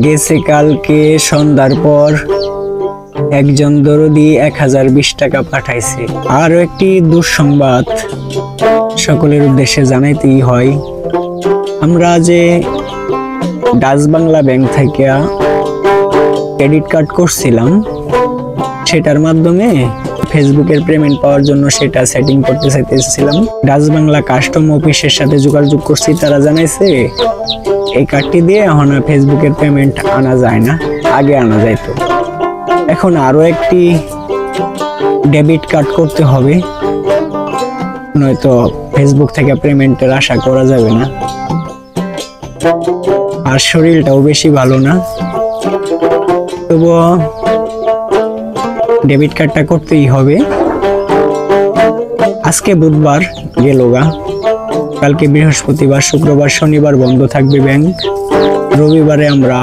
গেছে কালকে সন্ধ্যার পর একজন দরদি 1020 টাকা পাঠাইছে। আরো একটি দুঃসংবাদ সকলের উদ্দেশ্যে জানাইতেই হয়, আমরা যে ডাচ বাংলা ব্যাংক থেকে ক্রেডিট কার্ড করছিলাম সেটার মাধ্যমে ফেসবুকের পেমেন্ট পাওয়ার জন্য সেটা সেটিং করতে চাইতেছিলাম। ডাচ বাংলা কাস্টম অফিসের সাথে যোগাযোগ করছি, তারা জানাইছে এই কার্ডটি দিয়ে এখন ফেসবুকের পেমেন্ট আনা যায় না, আগে আনা যাইতো। এখন আরো একটি ডেবিট কার্ড করতে হবে, নয়তো ফেসবুক থেকে পেমেন্টের আশা করা যাবে না। আর শরীরটাও বেশি ভালো না, তবুও ডেবিট কার্ডটা করতেই হবে। আজকে বুধবার গেলগা, কালকে বৃহস্পতিবার, শুক্রবার, শনিবার বন্ধ থাকবে ব্যাংক। রবিবারে আমরা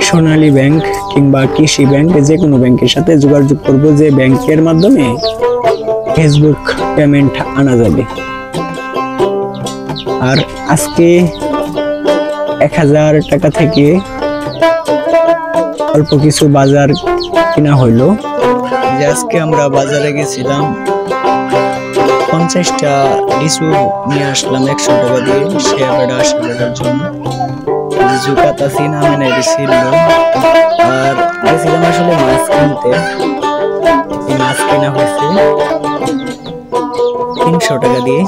সোনালী ব্যাংক কিংবা কৃষি ব্যাংক, যে কোনো ব্যাংকের সাথে যোগাযোগ করব, যে ব্যাংকের মাধ্যমে ফেসবুক পেমেন্ট আনা যাবে। আর আজকে 1000 টাকা থেকে অল্প কিছু বাজার কিনা হইলো। যে আজকে আমরা বাজারে গেছিলাম, 50টা লিচু নিয়ে আসলাম 100 টাকা দিয়ে, শেয়ারটা 80 টাকার জন্য। লিচু পাতা চিনা মেনে গেছিল। আর গেছিলাম আসলে মাছ কিনতে, মাছ কেনা হয়েছে 300 টাকা দিয়ে।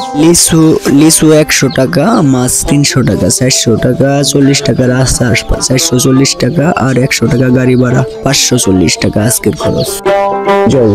লিচু 100 টাকা, মাছ 300 টাকা, 400 টাকা, 40 টাকা রাস্তা আসপাস, 440 টাকা, আর 100 টাকা গাড়ি ভাড়া, 540 টাকা আজকের খরচ। জয়